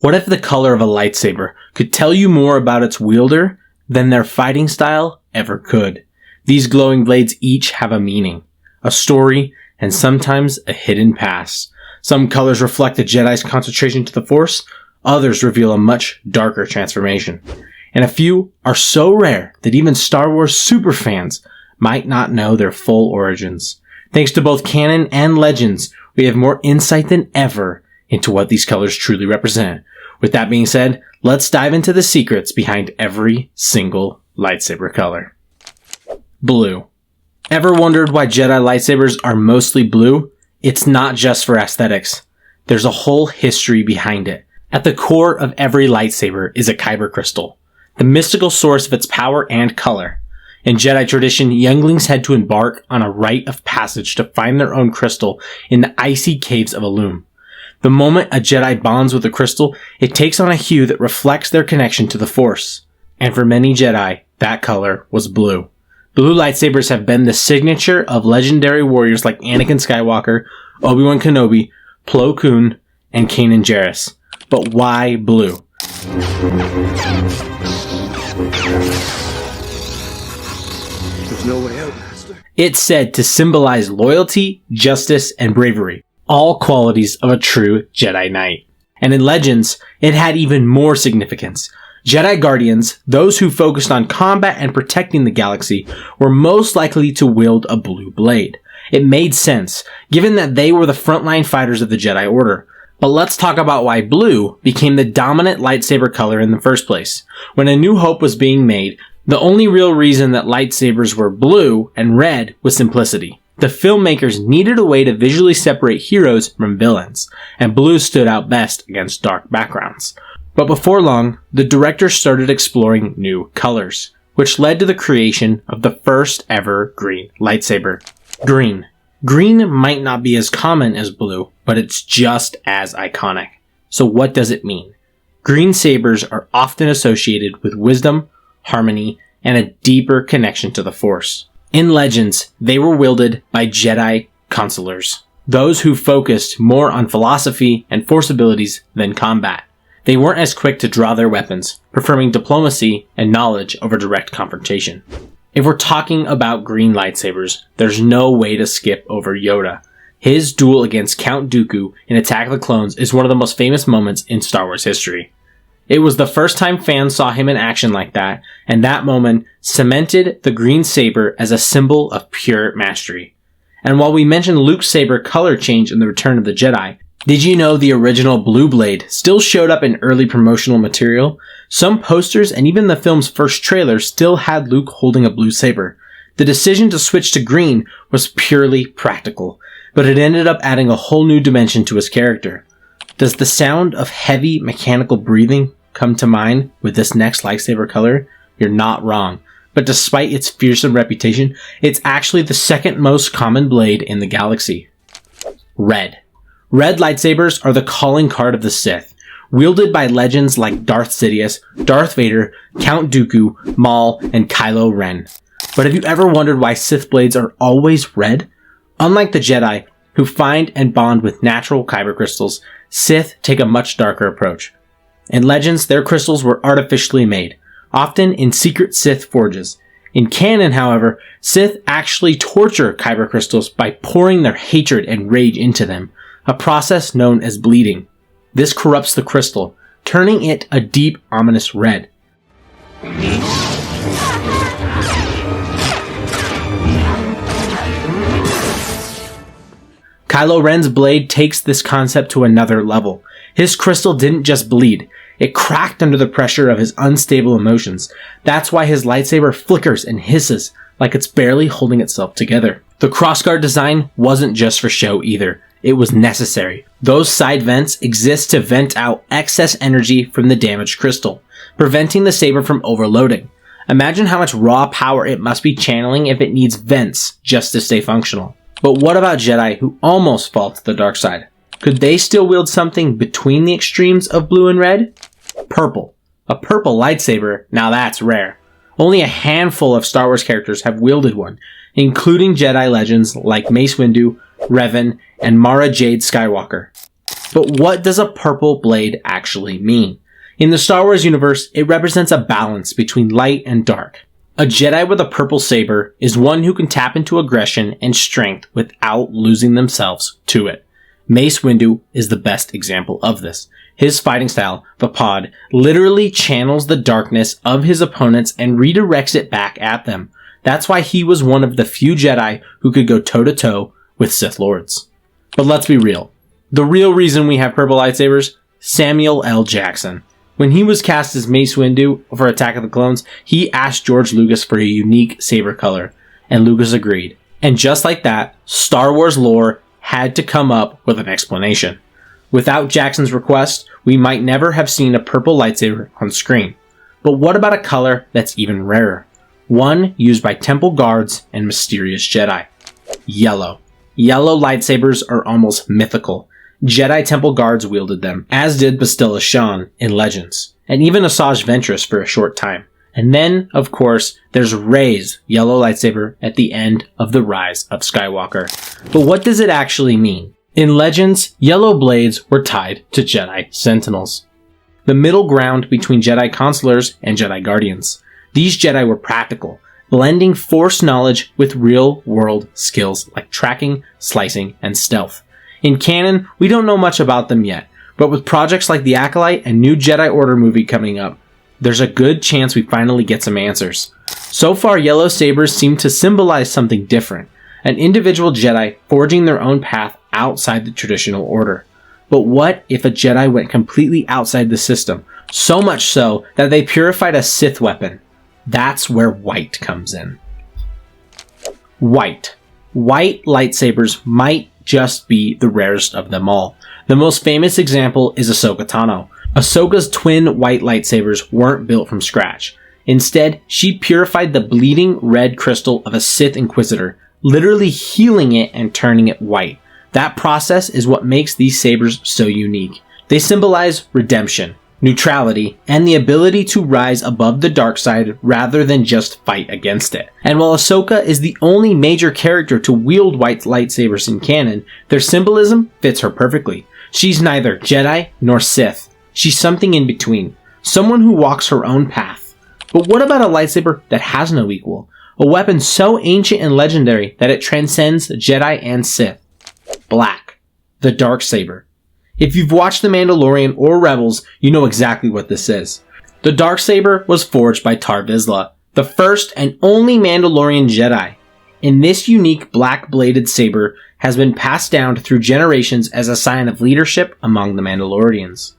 What if the color of a lightsaber could tell you more about its wielder than their fighting style ever could? These glowing blades each have a meaning, a story, and sometimes a hidden past. Some colors reflect a Jedi's concentration to the Force, others reveal a much darker transformation. And a few are so rare that even Star Wars superfans might not know their full origins. Thanks to both canon and legends, we have more insight than ever into what these colors truly represent. With that being said, let's dive into the secrets behind every single lightsaber color. Blue. Ever wondered why Jedi lightsabers are mostly blue? It's not just for aesthetics. There's a whole history behind it. At the core of every lightsaber is a kyber crystal, the mystical source of its power and color. In Jedi tradition, younglings had to embark on a rite of passage to find their own crystal in the icy caves of Illum. The moment a Jedi bonds with a crystal, it takes on a hue that reflects their connection to the Force. And for many Jedi, that color was blue. Blue lightsabers have been the signature of legendary warriors like Anakin Skywalker, Obi-Wan Kenobi, Plo Koon, and Kanan Jarrus. But why blue? There's no way out, Master. It's said to symbolize loyalty, justice, and bravery, all qualities of a true Jedi Knight. And in Legends, it had even more significance. Jedi Guardians, those who focused on combat and protecting the galaxy, were most likely to wield a blue blade. It made sense, given that they were the frontline fighters of the Jedi Order. But let's talk about why blue became the dominant lightsaber color in the first place. When A New Hope was being made, the only real reason that lightsabers were blue and red was simplicity. The filmmakers needed a way to visually separate heroes from villains, and blue stood out best against dark backgrounds. But before long, the director started exploring new colors, which led to the creation of the first ever green lightsaber. Green. Green might not be as common as blue, but it's just as iconic. So what does it mean? Green sabers are often associated with wisdom, harmony, and a deeper connection to the Force. In Legends, they were wielded by Jedi consulars, those who focused more on philosophy and Force abilities than combat. They weren't as quick to draw their weapons, preferring diplomacy and knowledge over direct confrontation. If we're talking about green lightsabers, there's no way to skip over Yoda. His duel against Count Dooku in Attack of the Clones is one of the most famous moments in Star Wars history. It was the first time fans saw him in action like that, and that moment cemented the green saber as a symbol of pure mastery. And while we mentioned Luke's saber color change in The Return of the Jedi, did you know the original blue blade still showed up in early promotional material? Some posters and even the film's first trailer still had Luke holding a blue saber. The decision to switch to green was purely practical, but it ended up adding a whole new dimension to his character. Does the sound of heavy mechanical breathing come to mind with this next lightsaber color? You're not wrong. But despite its fearsome reputation, it's actually the second most common blade in the galaxy. Red. Red lightsabers are the calling card of the Sith, wielded by legends like Darth Sidious, Darth Vader, Count Dooku, Maul, and Kylo Ren. But have you ever wondered why Sith blades are always red? Unlike the Jedi, who find and bond with natural kyber crystals, Sith take a much darker approach. In Legends, their crystals were artificially made, often in secret Sith forges. In canon, however, Sith actually torture kyber crystals by pouring their hatred and rage into them, a process known as bleeding. This corrupts the crystal, turning it a deep, ominous red. Kylo Ren's blade takes this concept to another level. His crystal didn't just bleed, it cracked under the pressure of his unstable emotions. That's why his lightsaber flickers and hisses like it's barely holding itself together. The crossguard design wasn't just for show either. It was necessary. Those side vents exist to vent out excess energy from the damaged crystal, preventing the saber from overloading. Imagine how much raw power it must be channeling if it needs vents just to stay functional. But what about Jedi who almost fall to the dark side? Could they still wield something between the extremes of blue and red? Purple. A purple lightsaber, now that's rare. Only a handful of Star Wars characters have wielded one, including Jedi legends like Mace Windu, Revan, and Mara Jade Skywalker. But what does a purple blade actually mean? In the Star Wars universe, it represents a balance between light and dark. A Jedi with a purple saber is one who can tap into aggression and strength without losing themselves to it. Mace Windu is the best example of this. His fighting style, Vapad, literally channels the darkness of his opponents and redirects it back at them. That's why he was one of the few Jedi who could go toe-to-toe with Sith Lords. But let's be real. The real reason we have purple lightsabers? Samuel L. Jackson. When he was cast as Mace Windu for Attack of the Clones, he asked George Lucas for a unique saber color, and Lucas agreed. And just like that, Star Wars lore had to come up with an explanation. Without Jackson's request, we might never have seen a purple lightsaber on screen. But what about a color that's even rarer? One used by temple guards and mysterious Jedi. Yellow. Yellow lightsabers are almost mythical. Jedi temple guards wielded them, as did Bastilla Shan in Legends, and even Asajj Ventress for a short time. And then, of course, there's Rey's yellow lightsaber at the end of The Rise of Skywalker. But what does it actually mean? In Legends, yellow blades were tied to Jedi Sentinels, the middle ground between Jedi Consulars and Jedi Guardians. These Jedi were practical, blending Force knowledge with real-world skills like tracking, slicing, and stealth. In canon, we don't know much about them yet, but with projects like The Acolyte and new Jedi Order movie coming up, there's a good chance we finally get some answers. So far, yellow sabers seem to symbolize something different, an individual Jedi forging their own path outside the traditional order. But what if a Jedi went completely outside the system, so much so that they purified a Sith weapon? That's where white comes in. White. White lightsabers might just be the rarest of them all. The most famous example is Ahsoka Tano. Ahsoka's twin white lightsabers weren't built from scratch. Instead, she purified the bleeding red crystal of a Sith Inquisitor, literally healing it and turning it white. That process is what makes these sabers so unique. They symbolize redemption, neutrality, and the ability to rise above the dark side rather than just fight against it. And while Ahsoka is the only major character to wield white lightsabers in canon, their symbolism fits her perfectly. She's neither Jedi nor Sith. She's something in between. Someone who walks her own path. But what about a lightsaber that has no equal? A weapon so ancient and legendary that it transcends Jedi and Sith. Black. The Darksaber. If you've watched The Mandalorian or Rebels, you know exactly what this is. The Darksaber was forged by Tar Vizsla, the first and only Mandalorian Jedi. And this unique black-bladed saber has been passed down through generations as a sign of leadership among the Mandalorians.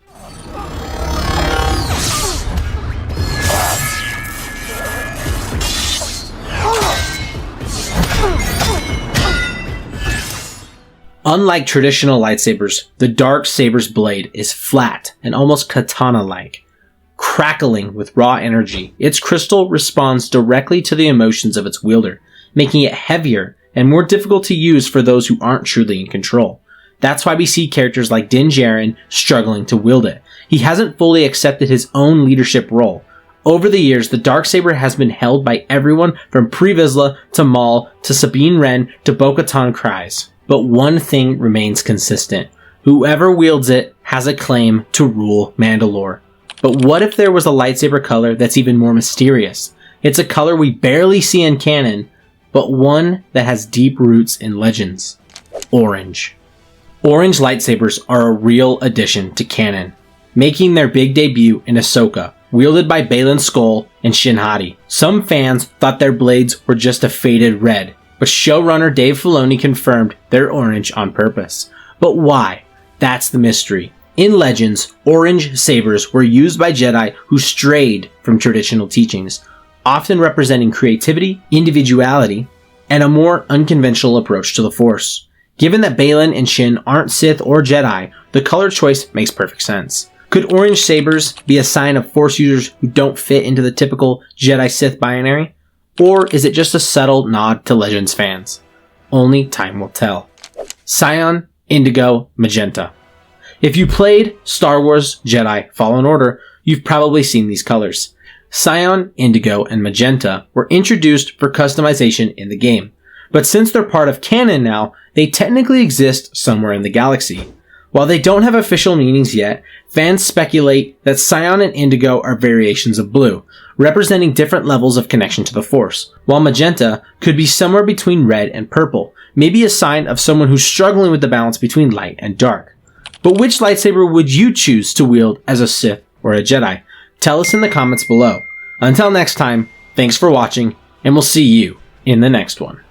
Unlike traditional lightsabers, the Darksaber's blade is flat and almost katana-like, crackling with raw energy. Its crystal responds directly to the emotions of its wielder, making it heavier and more difficult to use for those who aren't truly in control. That's why we see characters like Din Djarin struggling to wield it. He hasn't fully accepted his own leadership role. Over the years, the Darksaber has been held by everyone from Pre Vizsla to Maul to Sabine Wren to Bo-Katan Kryze. But one thing remains consistent. Whoever wields it has a claim to rule Mandalore. But what if there was a lightsaber color that's even more mysterious? It's a color we barely see in canon, but one that has deep roots in legends. Orange. Orange lightsabers are a real addition to canon, making their big debut in Ahsoka, wielded by Baylan Skoll and Shin Hati. Some fans thought their blades were just a faded red, but showrunner Dave Filoni confirmed they're orange on purpose. But why? That's the mystery. In Legends, orange sabers were used by Jedi who strayed from traditional teachings, often representing creativity, individuality, and a more unconventional approach to the Force. Given that Baylan and Shin aren't Sith or Jedi, the color choice makes perfect sense. Could orange sabers be a sign of Force users who don't fit into the typical Jedi-Sith binary? Or is it just a subtle nod to Legends fans? Only time will tell. Cyan, Indigo, Magenta. If you played Star Wars Jedi Fallen Order, you've probably seen these colors. Cyan, Indigo, and Magenta were introduced for customization in the game, but since they're part of canon now, they technically exist somewhere in the galaxy. While they don't have official meanings yet, fans speculate that Cyan and Indigo are variations of blue, representing different levels of connection to the Force, while Magenta could be somewhere between red and purple, maybe a sign of someone who's struggling with the balance between light and dark. But which lightsaber would you choose to wield as a Sith or a Jedi? Tell us in the comments below. Until next time, thanks for watching, and we'll see you in the next one.